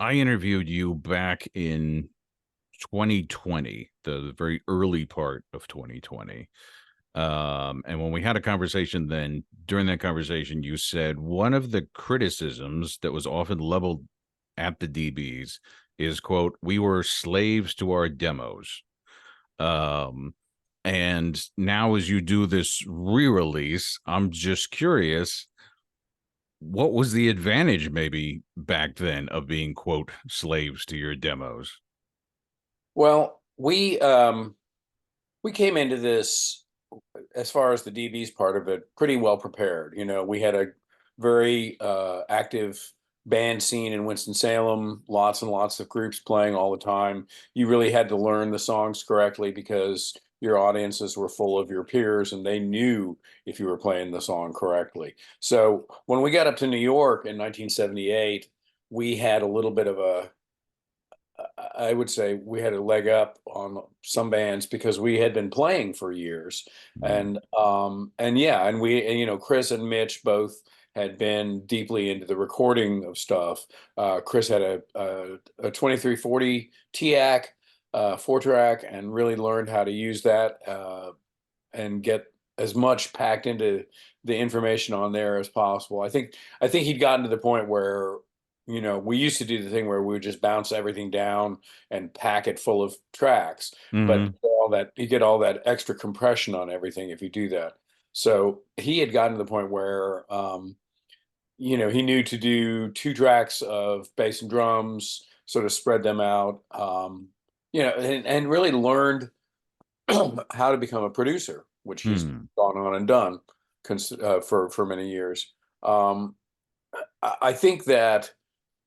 I interviewed you back in 2020, the very early part of 2020. And when we had a conversation then, during that conversation, you said one of the criticisms that was often leveled at the dB's is, quote, we were slaves to our demos. Um, and now as you do this re-release, I'm just curious, what was the advantage maybe back then of being, quote, slaves to your demos? Well, we came into this, as far as the dB's part of it, pretty well prepared. We had a very active band scene in Winston-Salem, lots and lots of groups playing all the time. You really had to learn the songs correctly because your audiences were full of your peers and they knew if you were playing the song correctly. So when we got up to New York in 1978, we had a little bit of I would say we had a leg up on some bands because we had been playing for years. Mm. And yeah, and Chris and Mitch both had been deeply into the recording of stuff. Chris had a 2340 TAC 4-track and really learned how to use that and get as much packed into the information on there as possible. I think he'd gotten to the point where we used to do the thing where we would just bounce everything down and pack it full of tracks, but Hmm. you get all that extra compression on everything if you do that. So he had gotten to the point where he knew to do 2 tracks of bass and drums, sort of spread them out, and really learned how to become a producer, which he's Hmm. gone on and done for many years. Um, I think that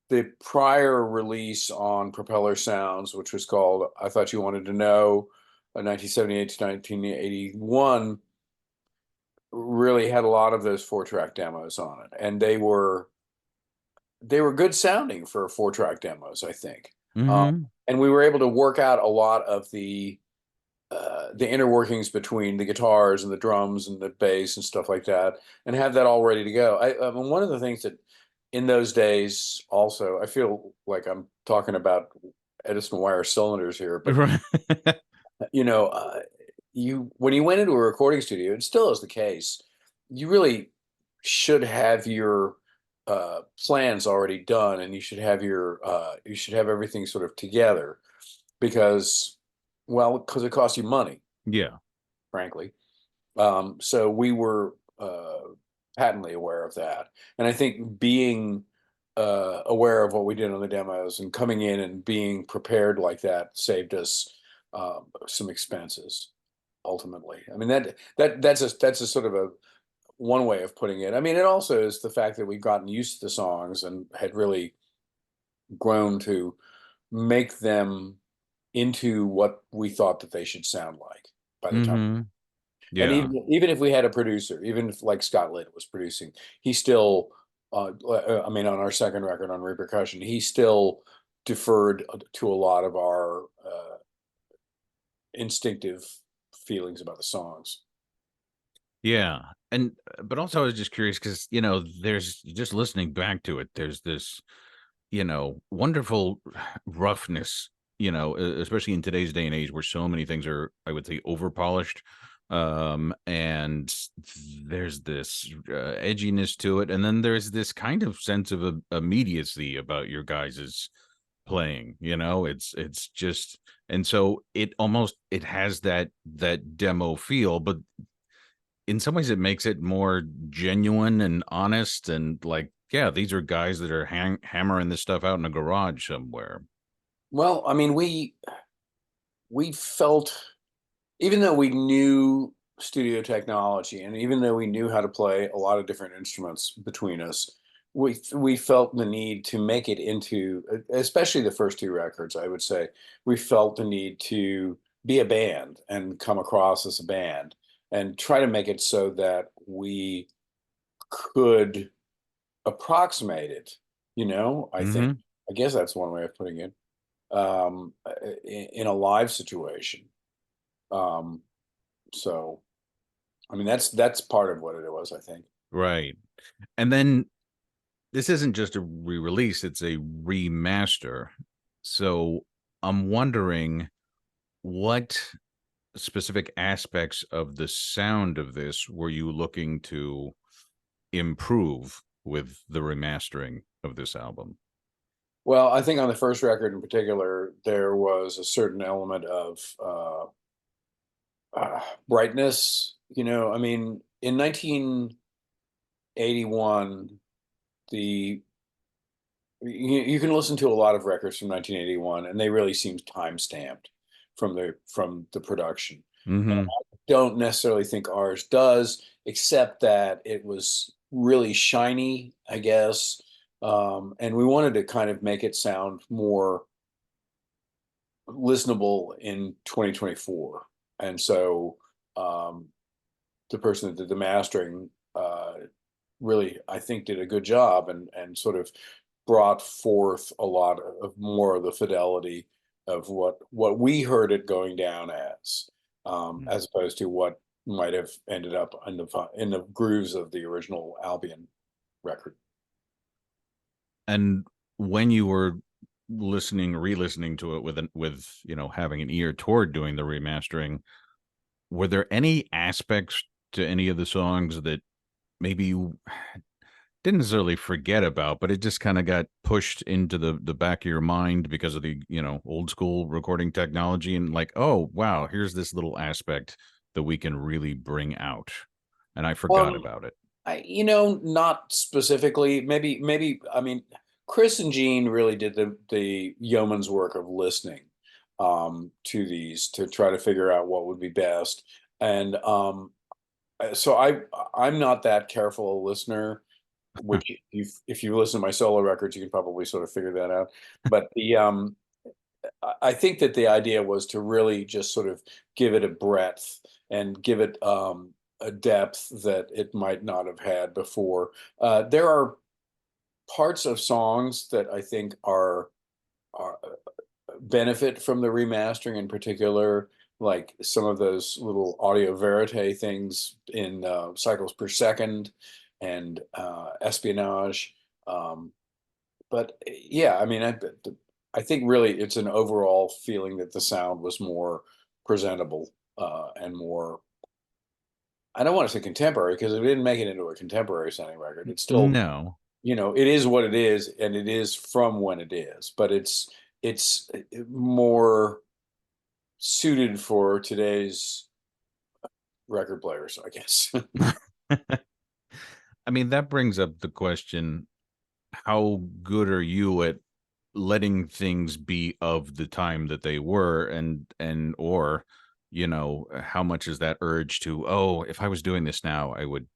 the prior release on Propeller Sounds, which was called "I Thought You Wanted to Know," 1978 to 1981, really had a lot of those 4-track demos on it, and they were good sounding for 4-track demos, I think. Um, Hmm. and we were able to work out a lot of the inner workings between the guitars and the drums and the bass and stuff like that, and have that all ready to go. I mean, one of the things that in those days, also, I feel like I'm talking about Edison wire cylinders here, but Right. you know, uh, you when you went into a recording studio, it still is the case. You really should have your plans already done, and you should have everything sort of together because, well, because it costs you money, Yeah. frankly. So we were patently aware of that. And I think being aware of what we did on the demos and coming in and being prepared like that saved us some expenses ultimately. I mean that's a sort of a one way of putting it. I mean, it also is the fact that we've gotten used to the songs and had really grown to make them into what we thought that they should sound like by the time. Hmm. And Yeah. even if we had a producer, even if like Scott Litt was producing, he still, I mean, on our second record on Repercussion, he still deferred to a lot of our instinctive feelings about the songs. Yeah. And, but also I was just curious because, there's just listening back to it, there's this, wonderful roughness, especially in today's day and age where so many things are, I would say, over polished. And there's this edginess to it. And then there's this kind of sense of immediacy about your guys's playing, it's just, and so it has that demo feel, but in some ways it makes it more genuine and honest, and like, yeah, these are guys that are hammering this stuff out in a garage somewhere. Well, I mean, we felt, even though we knew studio technology and even though we knew how to play a lot of different instruments between us, we felt the need to make it into, especially the first 2 records, I would say, we felt the need to be a band and come across as a band and try to make it so that we could approximate it, I think. Hmm. I guess that's one way of putting it. In a live situation. Um, so I mean, that's part of what it was, I think. Right. And then this isn't just a re-release, it's a remaster. So I'm wondering what specific aspects of the sound of this were you looking to improve with the remastering of this album? Well, I think on the first record in particular, there was a certain element of brightness. I mean, in 1981, the you can listen to a lot of records from 1981, and they really seem time stamped from the production. And Mm-hmm. I don't necessarily think ours does, except that it was really shiny, I guess. And we wanted to kind of make it sound more listenable in 2024. And so the person that did the mastering really, I think, did a good job and sort of brought forth a lot of more of the fidelity of what we heard it going down as opposed to what might have ended up in the grooves of the original Albion record. And when you were re-listening to it with having an ear toward doing the remastering, were there any aspects to any of the songs that maybe you didn't necessarily forget about, but it just kind of got pushed into the back of your mind because of the old school recording technology, and like, oh wow, here's this little aspect that we can really bring out, and I forgot Um, about it. not specifically. Maybe. I mean, Chris and Gene really did the yeoman's work of listening to these to try to figure out what would be best. And so I'm not that careful a listener. Which if you listen to my solo records, you can probably sort of figure that out. But I think that the idea was to really just sort of give it a breadth and give it a depth that it might not have had before. There are parts of songs that I think are benefit from the remastering, in particular, like some of those little audio verite things in cycles per second and espionage. Um, but yeah, I mean, I think really it's an overall feeling that the sound was more presentable and more. I don't want to say contemporary because it didn't make it into a contemporary sounding record. It's still, No. it is what it is, and it is from when it is. But it's more suited for today's record players, I guess. I mean, that brings up the question, how good are you at letting things be of the time that they were, and or how much is that urge to, oh, if I was doing this now, I would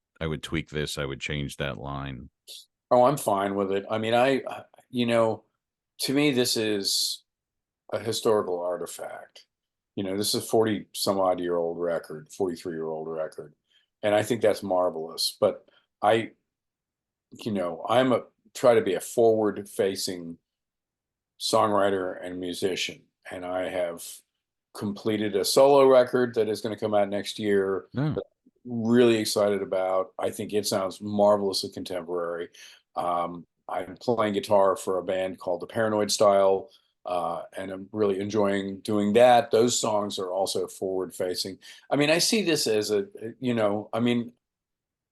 tweak this, I would change that line. Oh, I'm fine with it. I mean, you know, to me, this is a historical artifact. This is a 40 some odd year old record, 43-year-old record. And I think that's marvelous. But I, I'm a try to be a forward facing songwriter and musician. And I have completed a solo record that is going to come out next year No. that I'm really excited about. I think it sounds marvelously contemporary. I'm playing guitar for a band called the Paranoid Style, and I'm really enjoying doing that. Those songs are also forward facing. I mean, I see this as I mean,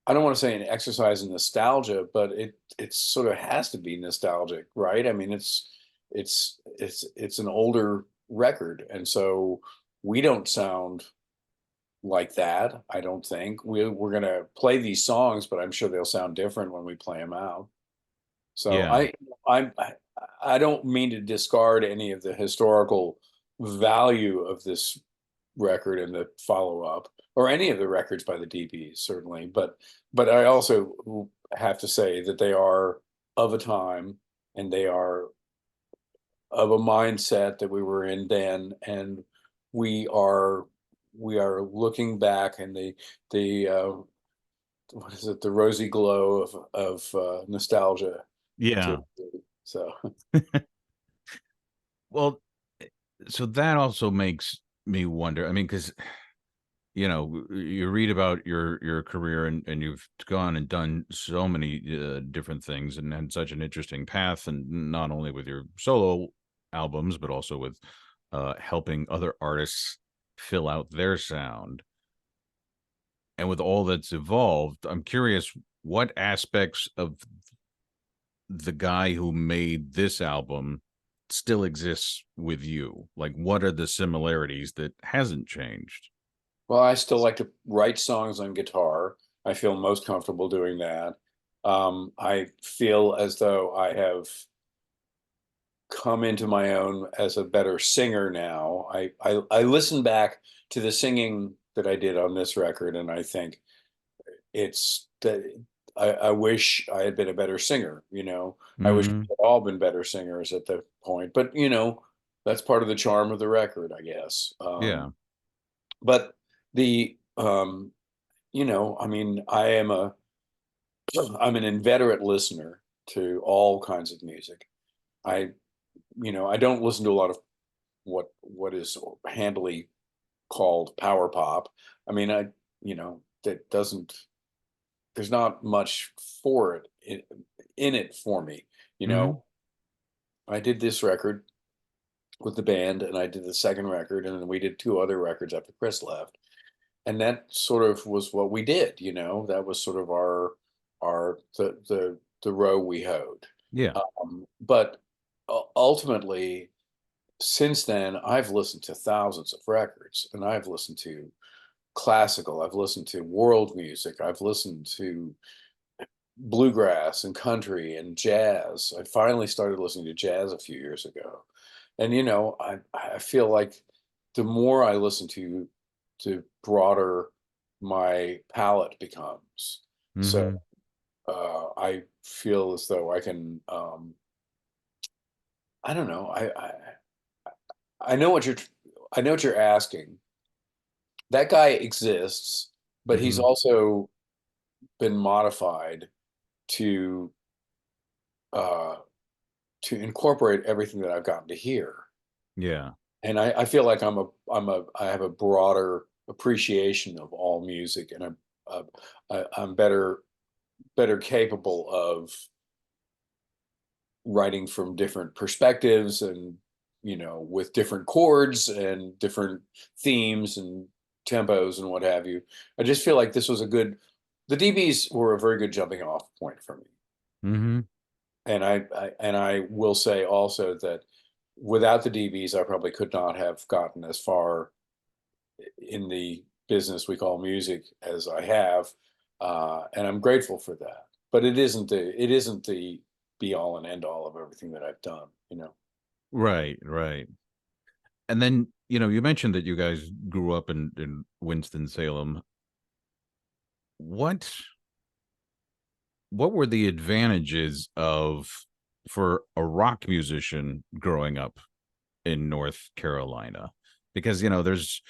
I don't want to say an exercise in nostalgia, but it sort of has to be nostalgic, right? I mean, it's an older record, and so we don't sound like that. I don't think we're gonna play these songs, but I'm sure they'll sound different when we play them out. So Yeah. I don't mean to discard any of the historical value of this record and the follow up, or any of the records by the dB's, certainly. But I also have to say that they are of a time, and they are of a mindset that we were in then, and we are we are looking back, and the what is it, the rosy glow of nostalgia to Yeah. so. Well, so that also makes me wonder. I mean, because you read about your career, and you've gone and done so many different things and had such an interesting path, and not only with your solo albums, but also with helping other artists fill out their sound. And with all that's evolved, I'm curious what aspects of the guy who made this album still exists with you. Like, what are the similarities that hasn't changed? Well, I still like to write songs on guitar. I feel most comfortable doing that. I feel as though I have come into my own as a better singer now. I listen back to the singing that I did on this record, and I think it's that I wish I had been a better singer. I wish we Hmm. had all been better singers at the point. But that's part of the charm of the record, I guess. Yeah. But the I mean, I'm an inveterate listener to all kinds of music. I I don't listen to a lot of what is handily called power pop. I mean, that doesn't there's not much for it in it for me. You Hmm. know, I did this record with the band, and I did the second record, and then we did two other records after Chris left, and that sort of was what we did. That was sort of the row we hoed. Yeah. But ultimately, since then, I've listened to thousands of records, and I've listened to classical, I've listened to world music, I've listened to bluegrass and country and jazz. I finally started listening to jazz a few years ago. And I feel like the more I listen to, the broader my palette becomes. So Hmm. I feel as though I can I don't know. I know what I know what you're asking. That guy exists, but he's Hmm. also been modified to uh to incorporate everything that I've gotten to hear. Yeah. And I feel like I have a broader appreciation of all music, and uh, I'm better capable of writing from different perspectives, and with different chords and different themes and tempos and what have you. I just feel like this was the dBs were a very good jumping off point for me. Hmm. And I will say also that without the dBs, I probably could not have gotten as far in the business we call music as I have, and I'm grateful for that. But it isn't the be all and end all of everything that I've done. Right. Right. And then, you mentioned that you guys grew up in Winston-Salem. What what were the advantages of for a rock musician growing up in North Carolina? Because, there's,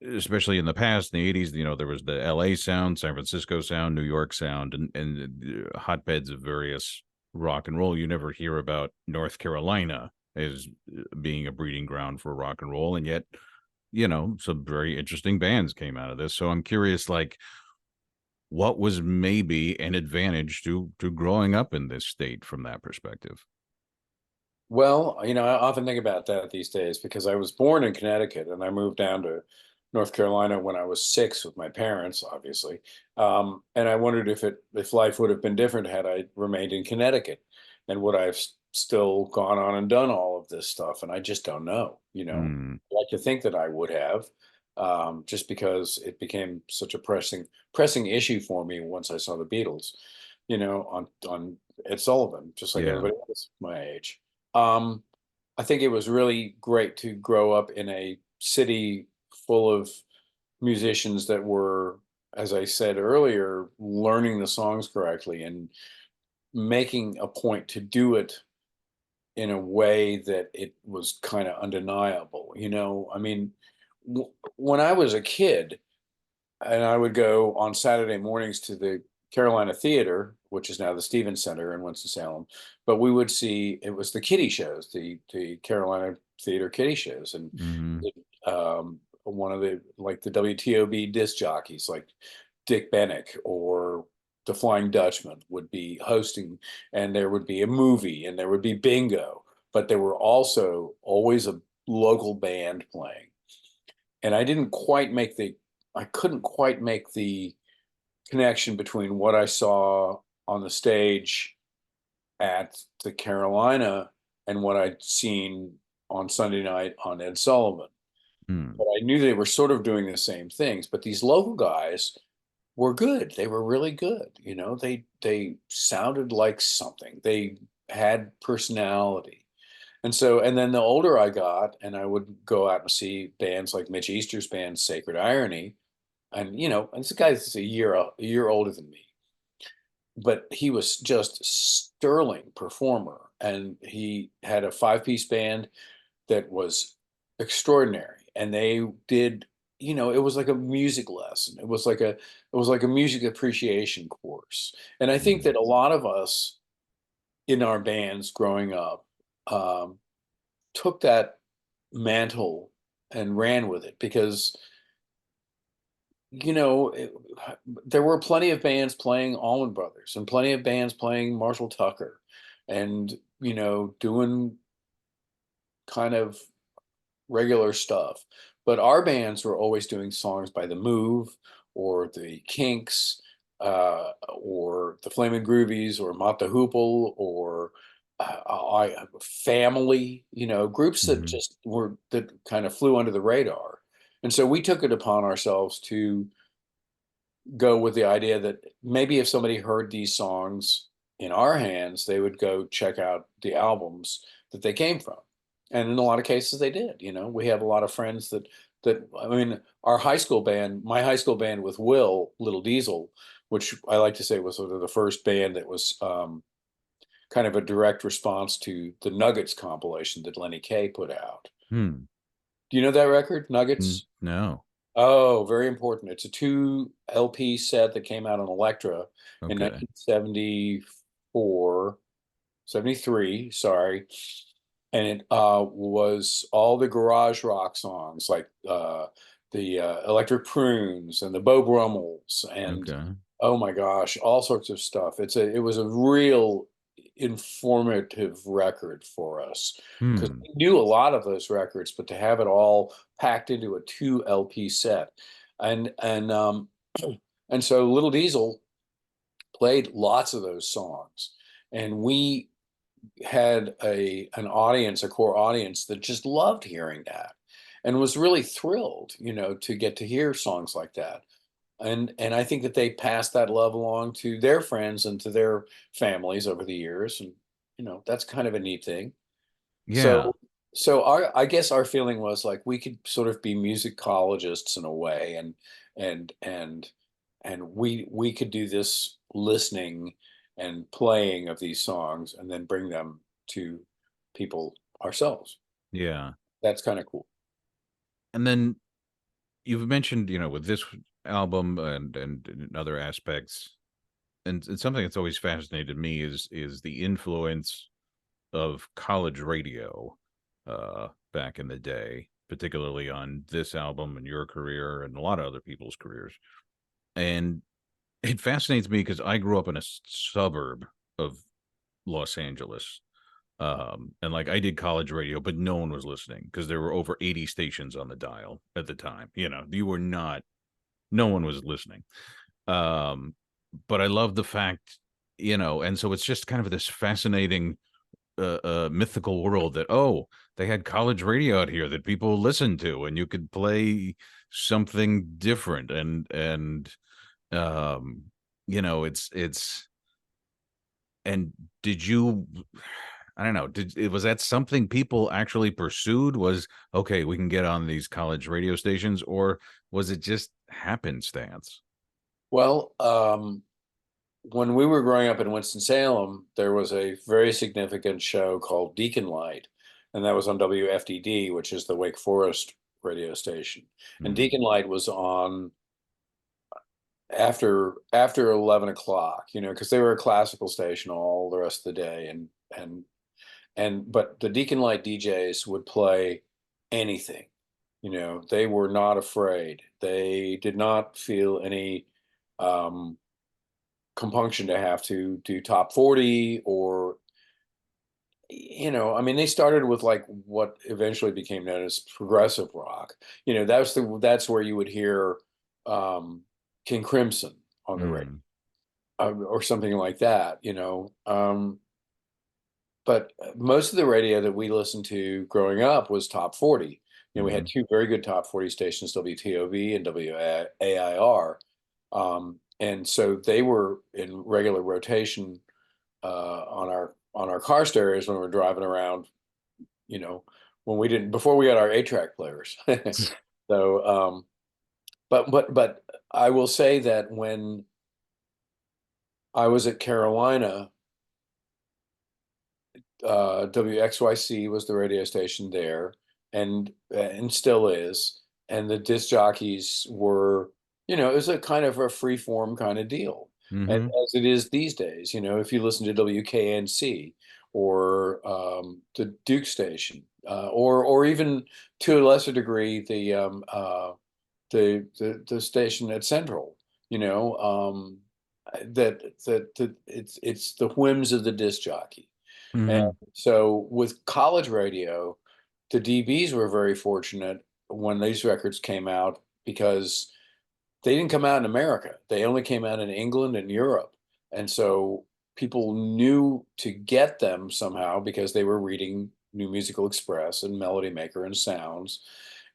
especially in the past, in the 80s, there was the LA sound, San Francisco sound, New York sound, and hotbeds of various rock and roll. You never hear about North Carolina as being a breeding ground for rock and roll. And yet, some very interesting bands came out of this. So I'm curious, like, what was maybe an advantage to growing up in this state from that perspective? Well, I often think about that these days because I was born in Connecticut and I moved down to North Carolina when I was 6 with my parents, obviously. And I wondered if life would have been different had I remained in Connecticut, and would I have still gone on and done all of this stuff? And I just don't know. Mm, I like to think that I would have, just because it became such a pressing issue for me once I saw the Beatles, on Ed Sullivan, just like yeah. everybody else my age. Um, I think it was really great to grow up in a city full of musicians that were, as I said earlier, learning the songs correctly and making a point to do it in a way that it was kind of undeniable. I mean, when I was a kid, and I would go on Saturday mornings to the Carolina Theater, which is now the Stevens Center in Winston-Salem. But we would see it was the kiddie shows, the Carolina Theater kiddie shows, and Hmm. one of the like the WTOB disc jockeys, like Dick Bennick or the Flying Dutchman would be hosting, and there would be a movie and there would be bingo, but there were also always a local band playing. And I couldn't quite make the connection between what I saw on the stage at the Carolina and what I'd seen on Sunday night on Ed Sullivan. Hmm. But I knew they were sort of doing the same things. But these local guys were good. They were really good. You know, they sounded like something. They had personality. And then the older I got, and I would go out and see bands like Mitch Easter's band, Sacred Irony, and and this guy's a year older than me, but he was just a sterling performer, and he had a five-piece band that was extraordinary, and they did. It was like a music lesson. It was like a music appreciation course. And I think that Hmm. a lot of us in our bands growing up um, took that mantle and ran with it because you know it, there were plenty of bands playing Allman Brothers and plenty of bands playing Marshall Tucker and doing kind of regular stuff, but our bands were always doing songs by The Move or the Kinks, or the Flamin' Groovies or Mott the Hoople or Family, groups that Hmm. just were that kind of flew under the radar. And so we took it upon ourselves to go with the idea that maybe if somebody heard these songs in our hands, they would go check out the albums that they came from. And in a lot of cases they did. We have a lot of friends that I mean, my high school band with Will, Little Diesel, which I like to say was sort of the first band that was kind of a direct response to the Nuggets compilation that Lenny Kaye put out. Hmm. Do you know that record, Nuggets? No. Oh, very important. It's a two LP set that came out on Elektra in Okay. 1974, 73, sorry. And it was all the garage rock songs like the Electric Prunes and the Beau Brummels and Okay. oh my gosh, all sorts of stuff. It was a real informative record for us because Hmm. we knew a lot of those records, but to have it all packed into a two LP set, and and so Little Diesel played lots of those songs, and we had a core audience that just loved hearing that and was really thrilled, to get to hear songs like that. And I think that they passed that love along to their friends and to their families over the years. And, that's kind of a neat thing. Yeah. So, I guess our feeling was like we could sort of be musicologists in a way, and and we could do this listening and playing of these songs and then bring them to people ourselves. Yeah. That's kind of cool. And then you've mentioned, with this album and in other aspects, and something that's always fascinated me is the influence of college radio back in the day, particularly on this album and your career and a lot of other people's careers. And it fascinates me because I grew up in a suburb of Los Angeles. And like I did college radio, but no one was listening because there were over 80 stations on the dial at the time. You were not, no one was listening. Um, but I love the fact, and so it's just kind of this fascinating mythical world that, oh, they had college radio out here that people listened to, and you could play something different, and um it's and did you, I don't know, was that something people actually pursued, was okay, we can get on these college radio stations, or was it just happenstance? Well, when we were growing up in Winston-Salem, there was a very significant show called Deacon Light, and that was on WFDD, which is the Wake Forest radio station. And Hmm. Deacon Light was on after 11 o'clock, because they were a classical station all the rest of the day, and but the Deacon Light DJs would play anything, They were not afraid. They did not feel any um, compunction to have to do top 40, or I mean, they started with like what eventually became known as progressive rock. That's where you would hear um, King Crimson on the radio, Mm, or something like that. But most of the radio that we listened to growing up was top 40. We had mhm, two very good top 40 stations, WTOV and WAIR. And so they were in regular rotation on our car stereos when we were driving around, you know, when we didn't before we got our 8-track players. So, but I will say that when I was at Carolina, WXYC was the radio station there, and still is. And the disc jockeys were, it was a kind of a free form kind of deal, mhm, as it is these days. If you listen to WKNC or the Duke station, or even to a lesser degree the station at Central, that it's the whims of the disc jockey. And mhm, so with college radio, the DBs were very fortunate when these records came out, because they didn't come out in America. They only came out in England and Europe. And so people knew to get them somehow because they were reading New Musical Express and Melody Maker and Sounds.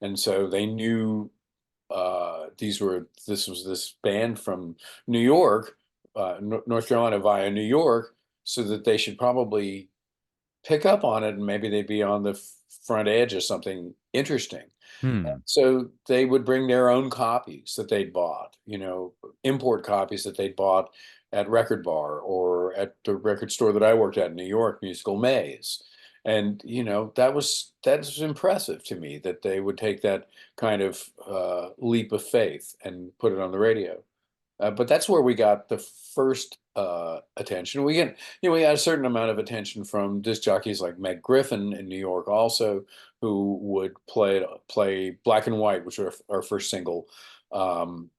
And so they knew this was this band from New York, North Carolina via New York, so that they should probably pick up on it, and maybe they'd be on the front edge of something interesting. hmm, So they would bring their own copies that they'd bought, import copies that they'd bought at Record Bar or at the record store that I worked at in New York, Musical Maze. And that was impressive to me, that they would take that kind of leap of faith and put it on the radio. But that's where we got the first attention. We got a certain amount of attention from disc jockeys like Meg Griffin in New York, also, who would play Black and White, which was our first single, um,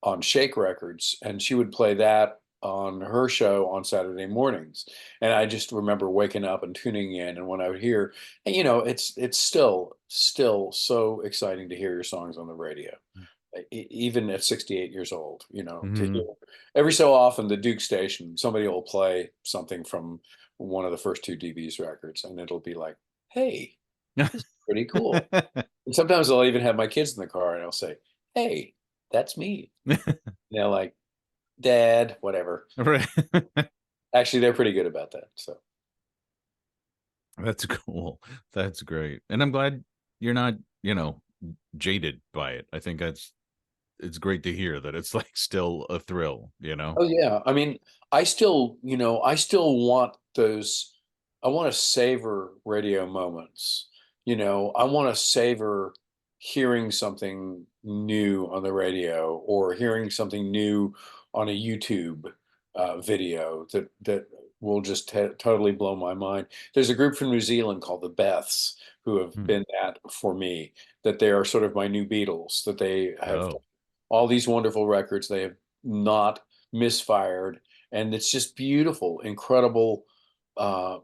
on Shake Records, and she would play that on her show on Saturday mornings. And I just remember waking up and tuning in, and when I would hear, and it's still so exciting to hear your songs on the radio, even at 68 years old, to hear mhm. every so often the Duke station, somebody will play something from one of the first two DB's records, and it'll be like, hey, this is pretty cool. And sometimes I'll even have my kids in the car and I'll say, hey, that's me. And they're like, Dad, whatever. Right. Actually, they're pretty good about that. So, That's cool. That's great. And I'm glad you're not, jaded by it. I think it's great to hear that it's like still a thrill, you know? oh yeah. I mean, I still want those. I want to savor radio moments. I want to savor hearing something new on the radio, or hearing something new on a YouTube video that will just totally blow my mind. There's a group from New Zealand called the Beths, who have Hmm. been that for me. That they are sort of my new Beatles. That they have Oh. all these wonderful records. They have not misfired, and it's just beautiful, incredible uh,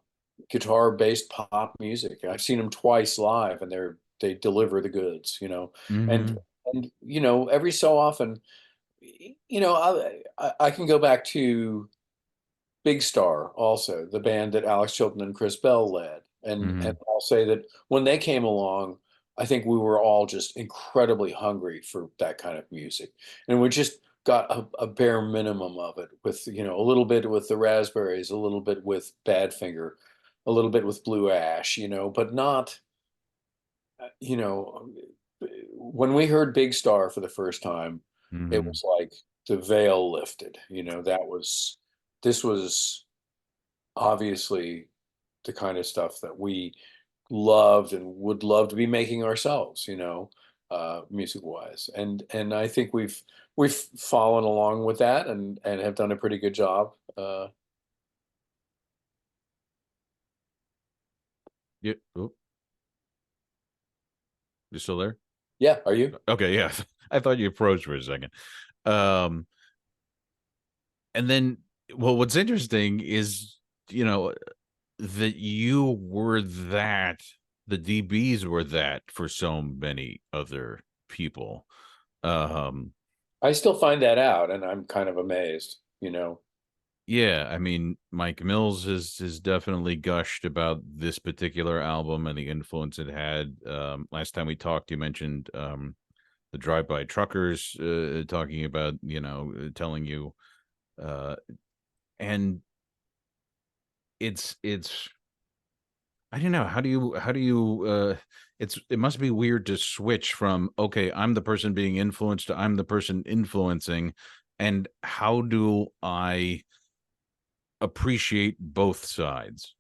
guitar-based pop music. I've seen them twice live, and they deliver the goods, and Mhm. every so often, I can go back to Big Star, also the band that Alex Chilton and Chris Bell led, and Mhm. I'll say that when they came along, I think we were all just incredibly hungry for that kind of music, and we just got a bare minimum of it, with a little bit with the Raspberries, a little bit with Badfinger, a little bit with Blue Ash, but not you know when we heard Big Star for the first time, it Mhm. was like the veil lifted. This was obviously the kind of stuff that we loved and would love to be making ourselves, music wise. And I think we've fallen along with that, and have done a pretty good job. Yeah. Oh, you still there? Yeah, are you? Okay, yeah. I thought you froze for a second. Um, and then, well, what's interesting is, you know, that you were that, the dBs were that for so many other people. Um, I still find that out, and I'm kind of amazed, you know. yeah, I mean, Mike Mills has definitely gushed about this particular album and the influence it had. Last time we talked, you mentioned the drive-by truckers talking about, telling you, uh, and it's I don't know. It must be weird to switch from, okay, I'm the person being influenced to I'm the person influencing. And how do I appreciate both sides?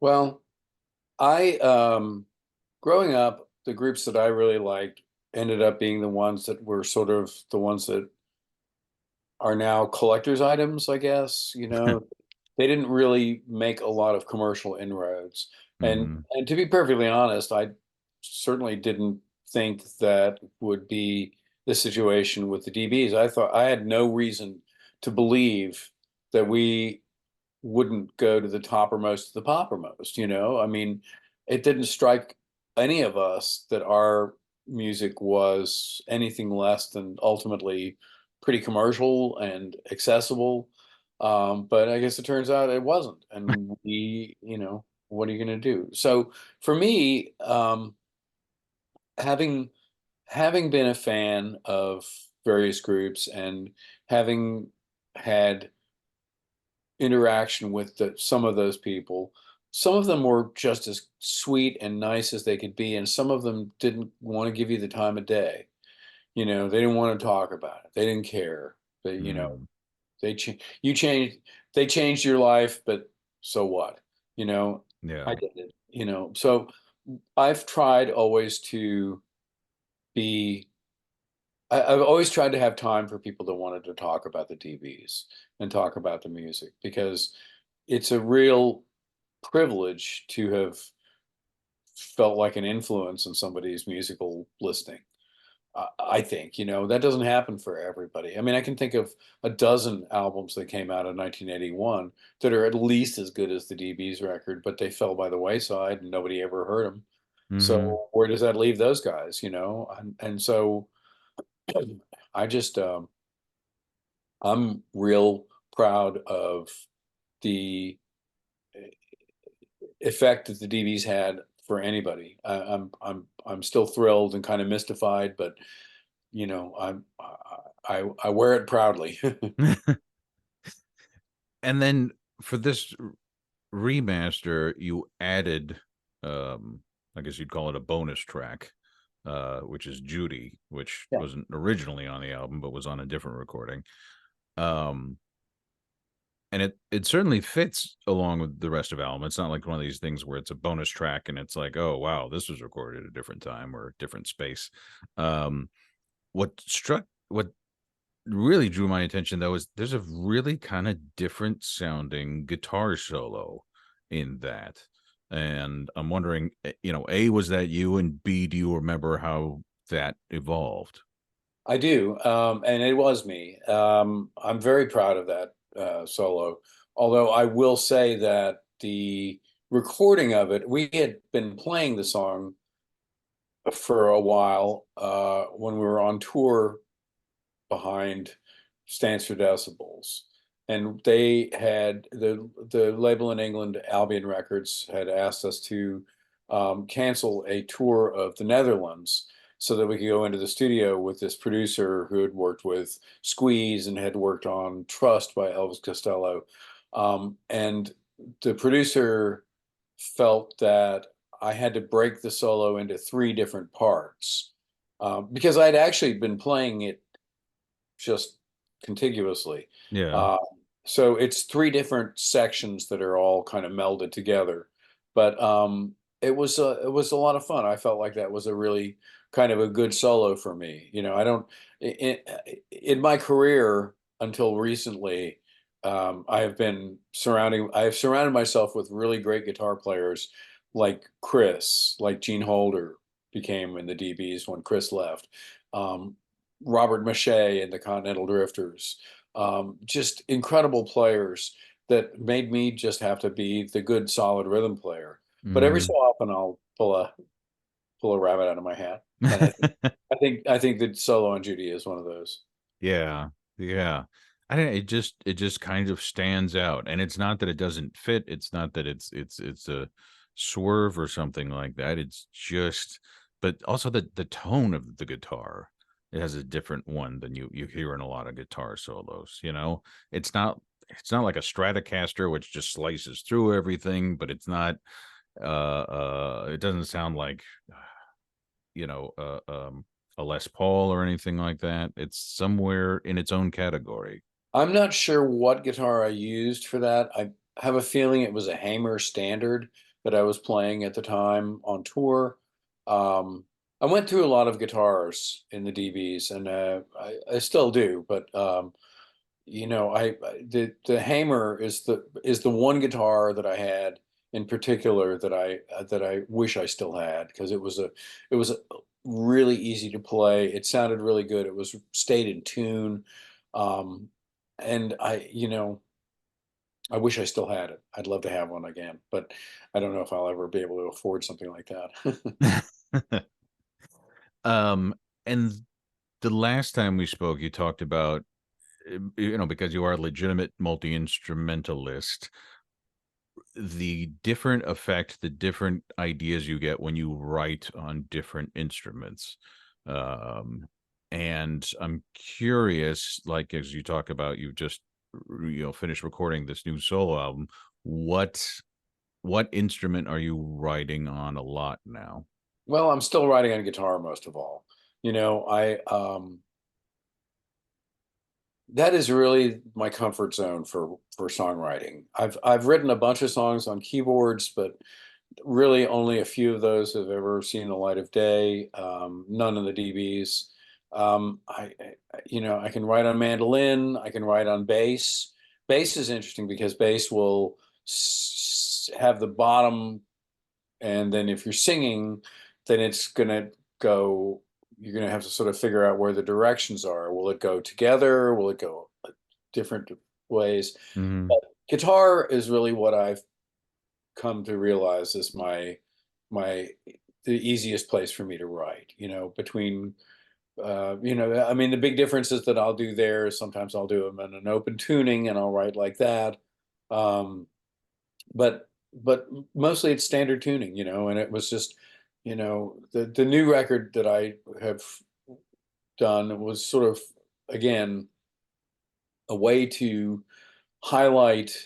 Well, I growing up, the groups that I really liked ended up being the ones that were sort of the ones that are now collector's items, I guess. You know, they didn't really make a lot of commercial inroads. And Hmm. and to be perfectly honest, I certainly didn't think that would be the situation with the DBs. I thought I had no reason to believe that we wouldn't go to the toppermost of the poppermost, you know? I mean, it didn't strike any of us that our music was anything less than ultimately pretty commercial and accessible. But I guess it turns out it wasn't. And what are you going to do? So for me, having having been a fan of various groups and having had interaction with some of those people. Some of them were just as sweet and nice as they could be, and some of them didn't want to give you the time of day. You know, they didn't want to talk about it. They didn't care. They, you know, Mm, they you changed. They changed your life, but so what? You know, I yeah. did it. You know, so I've tried always to be. I've always tried to have time for people that wanted to talk about the DBs and talk about the music because it's a real privilege to have felt like an influence in somebody's musical listening. I think, that doesn't happen for everybody. I mean, I can think of a dozen albums that came out in 1981 that are at least as good as the DB's record, but they fell by the wayside and nobody ever heard them. Hmm. So where does that leave those guys, and so I just, I'm real proud of the effect that the DBs had for anybody. I'm still thrilled and kind of mystified, but I wear it proudly. And then for this remaster, you added, um, I guess you'd call it a bonus track, which is Judy, which Yeah, wasn't originally on the album but was on a different recording. Um, and it certainly fits along with the rest of the album. It's not like one of these things where it's a bonus track and it's like, oh wow, this was recorded at a different time or a different space. Um, what really drew my attention though is there's a really kind of different sounding guitar solo in that. And I'm wondering, A, was that you? And B, do you remember how that evolved? I do, and it was me. I'm very proud of that solo. Although I will say that the recording of it, we had been playing the song for a while when we were on tour behind Stands for Decibels. And they had the label in England, Albion Records, had asked us to cancel a tour of the Netherlands so that we could go into the studio with this producer who had worked with Squeeze and had worked on Trust by Elvis Costello. And the producer felt that I had to break the solo into three different parts because I'd actually been playing it just contiguously. Yeah. Uh, so it's three different sections that are all kind of melded together. But it was a lot of fun. I felt like that was a really kind of a good solo for me. I don't in my career until recently. I have surrounded myself with really great guitar players like Chris, like Gene Holder, became in the dB's when Chris left. Um, Robert Mache and the Continental Drifters, just incredible players that made me just have to be the good, solid rhythm player. But every so Mhm. often, I'll pull a rabbit out of my hat, and I think that solo on Judy is one of those. Yeah, yeah. I don't it just kind of stands out, and it's not that it doesn't fit, it's not that it's a swerve or something like that, it's just but also the tone of the guitar, it has a different one than you hear in a lot of guitar solos, you know? It's not like a Stratocaster, which just slices through everything, but it's not, it doesn't sound like you know, a Les Paul or anything like that. It's somewhere in its own category. I'm not sure what guitar I used for that. I have a feeling it was a Hamer Standard that I was playing at the time on tour. Um, I went through a lot of guitars in the dB's, and I still do. But the Hamer is the one guitar that I had in particular that I wish I still had, because it was really easy to play. It sounded really good. It was stayed in tune. Um, and I wish I still had it. I'd love to have one again, but I don't know if I'll ever be able to afford something like that. um, and the last time we spoke, you talked about, because you are a legitimate multi instrumentalist, the different effect, the different ideas you get when you write on different instruments. Um, and I'm curious, like as you talk about, you just finished recording this new solo album. What what instrument are you writing on a lot now? Well, I'm still writing on guitar most of all. I that is really my comfort zone for songwriting. I've written a bunch of songs on keyboards, but really only a few of those have ever seen the light of day. None of the dBs. I can write on mandolin. I can write on bass. Bass is interesting because bass will have the bottom, and then if you're singing, then it's gonna go. You're gonna have to sort of figure out where the directions are. Will it go together? Will it go different ways? Hmm. But guitar is really what I've come to realize is my the easiest place for me to write. Between I mean, the big difference is that I'll do there. Sometimes I'll do them in an open tuning, and I'll write like that. Um, but mostly it's standard tuning, and it was just, the new record that I have done was sort of, again, a way to highlight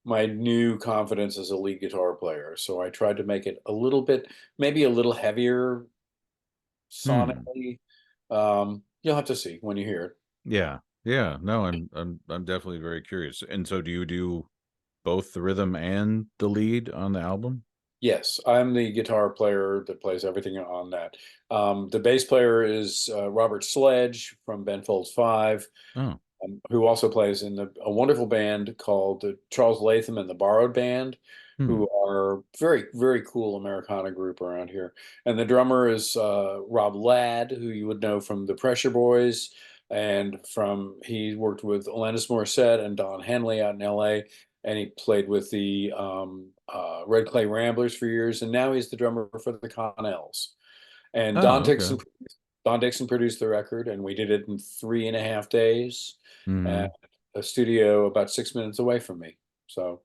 my new confidence as a lead guitar player. So I tried to make it a little bit, maybe a little heavier Hmm. sonically. You'll have to see when you hear it. Yeah. Yeah. No, I'm definitely very curious. And so do you do both the rhythm and the lead on the album? Yes, I'm the guitar player that plays everything on that. The bass player is Robert Sledge from Ben Folds Five, Oh. who also plays in a wonderful band called the Charles Latham and the Borrowed Band, Hmm. who are very, very cool Americana group around here. And the drummer is Rob Ladd, who you would know from the Pressure Boys, and he worked with Alanis Morissette and Don Henley out in LA, and he played with the Red Clay Ramblers for years, and now he's the drummer for the Connells. And Oh, okay. Don Dixon produced the record, and we did it in 3.5 days at Hmm. a studio about 6 minutes away from me. So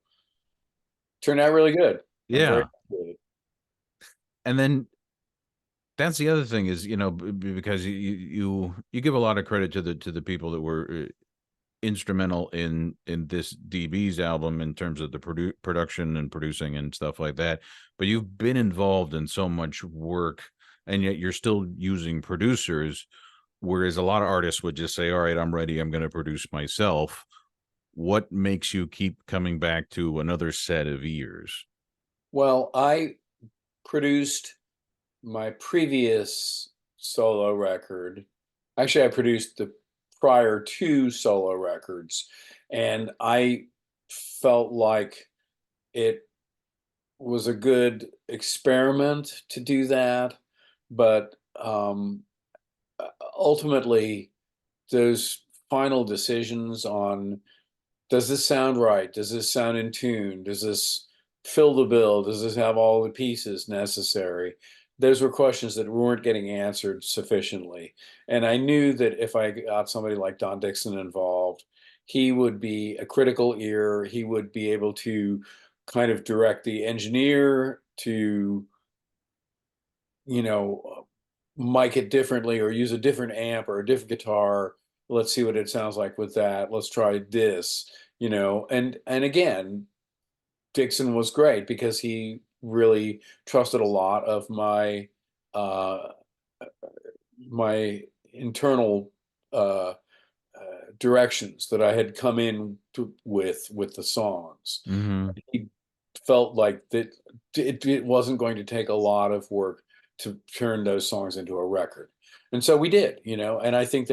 turned out really good. I'm very Yeah. happy with it. And then that's the other thing is, because you give a lot of credit to the people that were instrumental in this DB's album in terms of the production and producing and stuff like that. But you've been involved in so much work, and yet you're still using producers. Whereas a lot of artists would just say, "All right, I'm ready. I'm going to produce myself." What makes you keep coming back to another set of ears? Well, I produced my previous solo record. Actually, I produced the prior two solo records, and I felt like it was a good experiment to do that, but ultimately, those final decisions on, does this sound right? Does this sound in tune? Does this fill the bill? Does this have all the pieces necessary? Those were questions that weren't getting answered sufficiently. And I knew that if I got somebody like Don Dixon involved, he would be a critical ear. He would be able to kind of direct the engineer to, you know, mic it differently or use a different amp or a different guitar. Let's see what it sounds like with that. Let's try this, and again, Dixon was great because he really trusted a lot of uh my internal uh directions that I had come in with the songs. Hmm. He felt like that it wasn't going to take a lot of work to turn those songs into a record. And so we did, and I think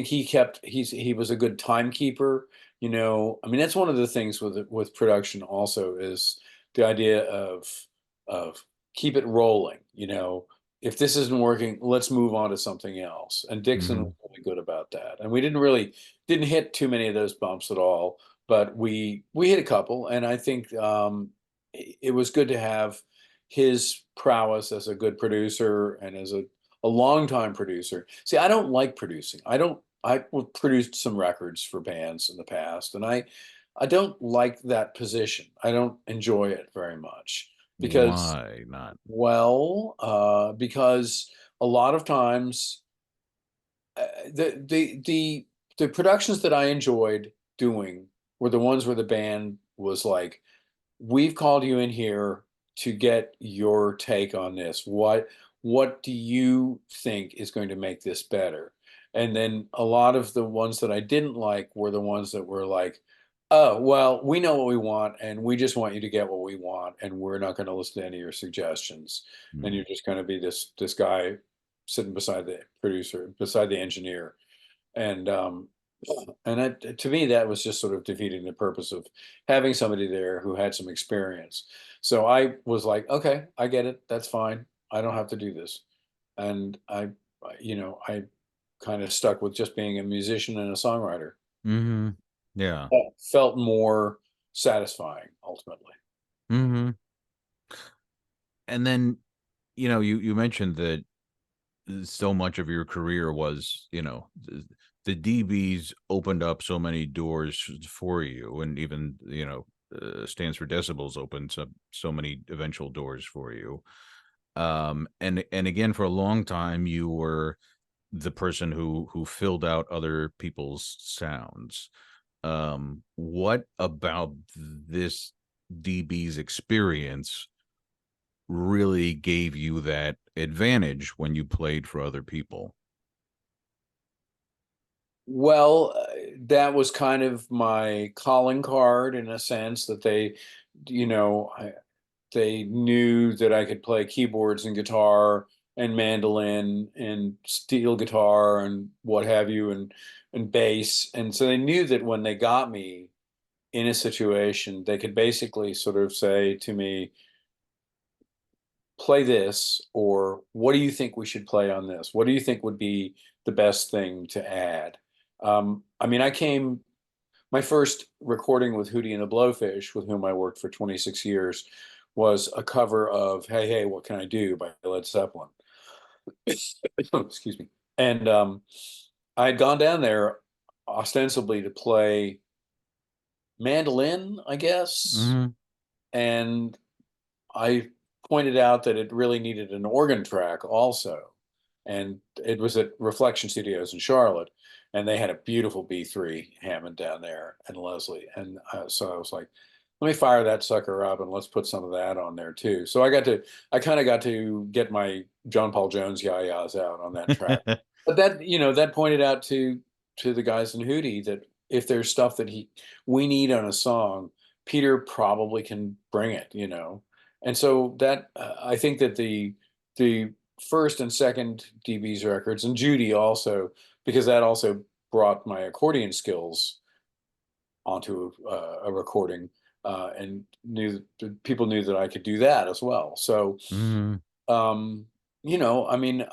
he was a good timekeeper. I mean, that's one of the things with production also is the idea of keep it rolling. If this isn't working, let's move on to something else. And Dixon was Hmm. really good about that. And we didn't hit too many of those bumps at all, but we hit a couple, and I think it was good to have his prowess as a good producer and as a longtime producer. See, I don't like producing. I produced some records for bands in the past, and I don't like that position. I don't enjoy it very much because, Why not? well, because a lot of times the productions that I enjoyed doing were the ones where the band was like, we've called you in here to get your take on this. What do you think is going to make this better? And then a lot of the ones that I didn't like were the ones that were like, oh, well, we know what we want and we just want you to get what we want and we're not going to listen to any of your suggestions. And Mm. you're just going to be this guy sitting beside the producer, beside the engineer. And to me, that was just sort of defeating the purpose of having somebody there who had some experience. So I was like, okay, I get it. That's fine. I don't have to do this. And I kind of stuck with just being a musician and a songwriter. Mhm. Yeah. That felt more satisfying ultimately. Mhm. And then, you mentioned that so much of your career was, the dB's opened up so many doors for you, and even, stands for decibels opened so many eventual doors for you. And again, for a long time, you were the person who filled out other people's sounds. What about this dB's experience really gave you that advantage when you played for other people? Well, that was kind of my calling card in a sense that you know, I, they knew that I could play keyboards and guitar and mandolin and steel guitar and what have you and bass. And so they knew that when they got me in a situation, they could basically sort of say to me, play this, or what do you think we should play on this? What do you think would be the best thing to add? I mean, my first recording with Hootie and the Blowfish, with whom I worked for 26 years, was a cover of Hey Hey, What Can I Do by Led Zeppelin. Excuse me. And I had gone down there ostensibly to play mandolin, I guess. Mhm. And I pointed out that it really needed an organ track also. And it was at Reflection Studios in Charlotte. And they had a beautiful B3 Hammond down there and Leslie. And so I was like, let me fire that sucker up and let's put some of that on there too. So I kind of got to get my John Paul Jones yayas out on that track. But that pointed out to the guys in Hootie that if there's stuff that we need on a song, Peter probably can bring it. And so that I think that the first and second dB's records, and Judy also, because that also brought my accordion skills onto a recording, and people knew that I could do that as well. So Mhm. um, I mean,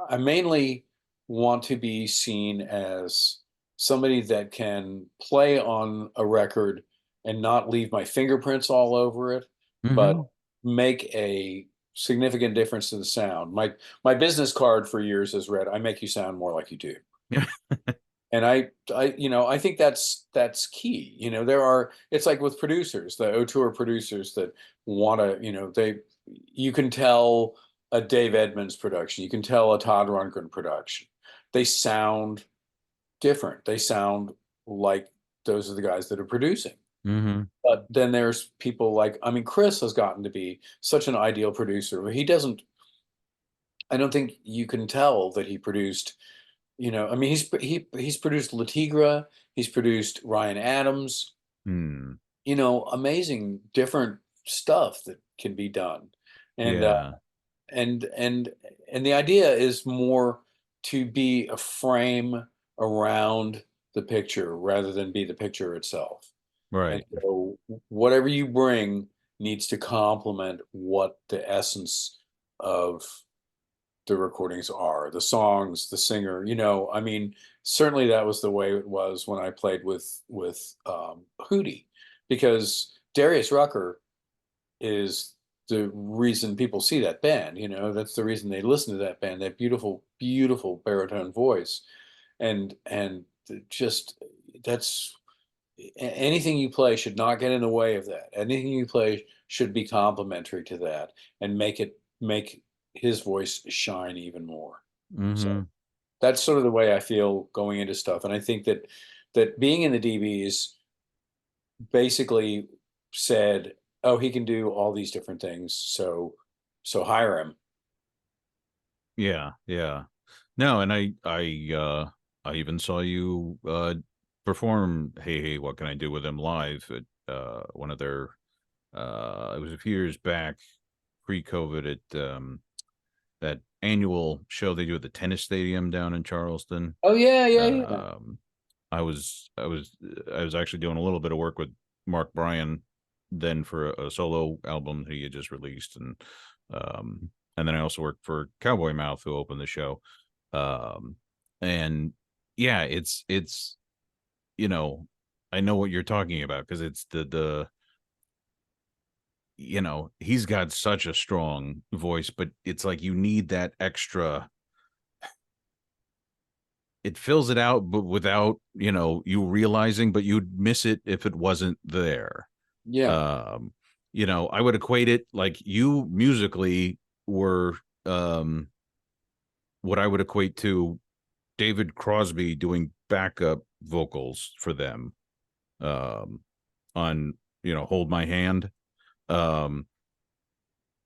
I mainly want to be seen as somebody that can play on a record and not leave my fingerprints all over it, but Hmm. make a significant difference to the sound. My business card for years has read, "I make you sound more like you do." Yeah. And I think that's key. It's like with producers, the auteur producers that want to, you can tell a Dave Edmunds production, you can tell a Todd Rundgren production. They sound different. They sound like those are the guys that are producing. Hmm. But then there's people like, I mean, Chris has gotten to be such an ideal producer. He doesn't, I don't think you can tell that he produced, I mean, he's produced Latigra, he's produced Ryan Adams, Hmm. amazing different stuff that can be done. And Yeah. and and and the idea is more to be a frame around the picture rather than be the picture itself. And Right. so whatever you bring needs to complement what the essence of the recordings are, the songs, the singer. I mean, certainly that was the way it was when I played with Hootie, because Darius Rucker is the reason people see that band. That's the reason they listen to that band. That beautiful, beautiful baritone voice, and just that's anything you play should not get in the way of that. Anything you play should be complementary to that and make his voice shine even more. So Hmm. that's sort of the way I feel going into stuff. And I think that being in the dBs basically said, "Oh, he can do all these different things, so hire him." Yeah. Yeah. No, and I even saw you perform Hey Hey What Can I Do with Them live at one of their it was a few years back, pre-COVID, at that annual show they do at the tennis stadium down in Charleston. Oh yeah, yeah, yeah. Um, I was actually doing a little bit of work with Mark Bryan then for a solo album that he had just released, and then I also worked for Cowboy Mouth, who opened the show. Um, and yeah, it's you know, I know what you're talking about because it's the he's got such a strong voice, but it's like you need that extra. It fills it out, but without you realizing, but you'd miss it if it wasn't there. Yeah. um I would equate it like you musically were um what I would equate to David Crosby doing backup vocals for them, um on Hold My Hand. um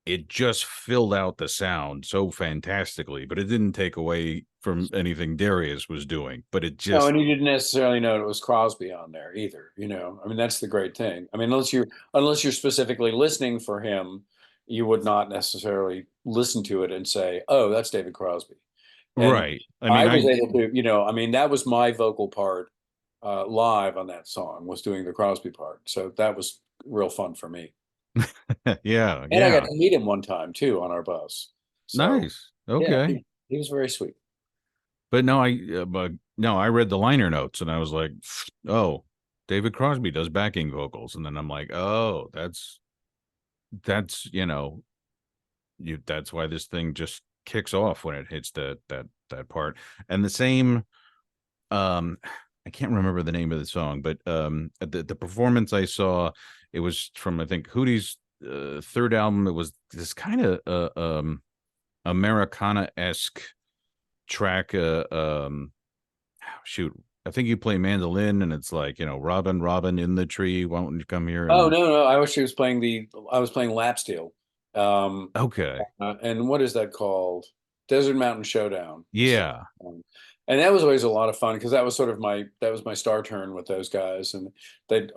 it just filled out the sound so fantastically, but it didn't take away from anything Darius was doing, but it No, just and you didn't necessarily know it was Crosby on there either. I mean, that's the great thing. I mean, unless you're specifically listening for him, you would not necessarily listen to it and say, "Oh, that's David Crosby." And right. I I mean, was I able to, I mean, that was my vocal part live on that song, was doing the Crosby part. So that was real fun for me. yeah, And I got yeah. to meet him one time too on our bus. So Nice. yeah, Okay. he was very sweet. But no, I read the liner notes and I was like, oh, David Crosby does backing vocals, and then I'm like, oh, that's that's why this thing just kicks off when it hits that part. And the same, um, I can't remember the name of the song, but at the performance I saw, it was from, I think, Hootie's third album. It was this kind of Americana esque track. Shoot, I think you play mandolin, and it's like, Robin, Robin in the tree, why don't you come here? Oh And no, no, I was playing lap steel. Um, okay, and what is that called? Desert Mountain Showdown. So, yeah, um, and that was always a lot of fun because that was my star turn with those guys, and they'd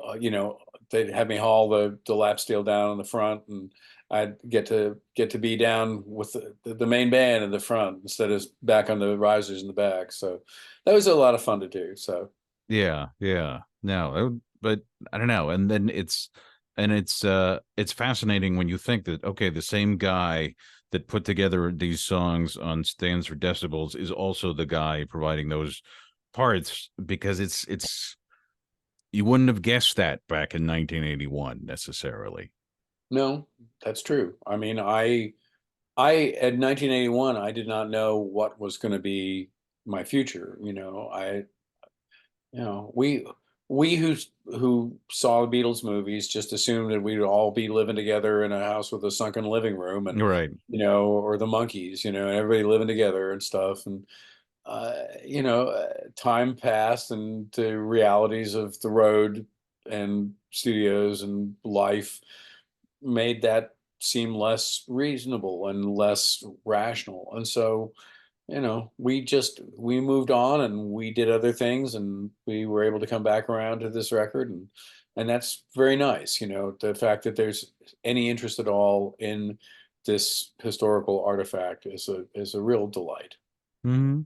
they'd have me haul the lap steel down in the front, and I'd get to be down with the main band in the front instead of back on the risers in the back. So that was a lot of fun to do. So yeah, yeah. No, but I don't know. And then it's fascinating when you think that, okay, the same guy that put together these songs on Stands for Decibels is also the guy providing those parts, because it's you wouldn't have guessed that back in 1981 necessarily. No, that's true. I mean, I at 1981, I did not know what was going to be my future. We who saw the Beatles movies just assumed that we'd all be living together in a house with a sunken living room, and Right. or the monkeys, everybody living together and stuff. And time passed, and the realities of the road and studios and life made that seem less reasonable and less rational. And so, we moved on and we did other things, and we were able to come back around to this record. And that's very nice. The fact that there's any interest at all in this historical artifact is a real delight. Hmm.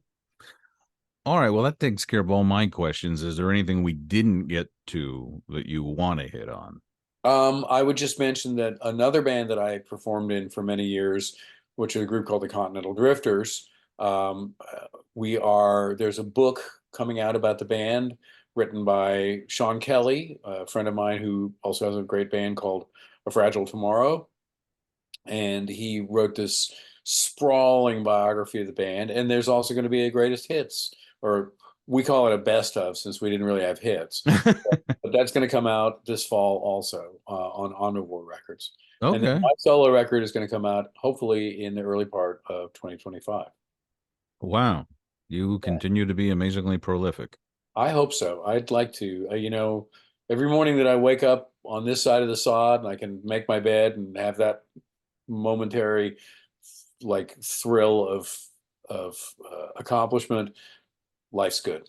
All right. Well, that takes care of all my questions. Is there anything we didn't get to that you want to hit on? I would just mention that another band that I performed in for many years, which is a group called the Continental Drifters. There's a book coming out about the band, written by Sean Kelly, a friend of mine who also has a great band called A Fragile Tomorrow. And he wrote this sprawling biography of the band. And there's also going to be a greatest hits, or we call it a best of, since we didn't really have hits. But that's going to come out this fall also, on Omnivore Records. And then Okay. my solo record is going to come out hopefully in the early part of 2025. Wow. You Yeah, continue to be amazingly prolific. I hope so. I'd like to. Every morning that I wake up on this side of the sod and I can make my bed and have that momentary, like, thrill of accomplishment, life's good.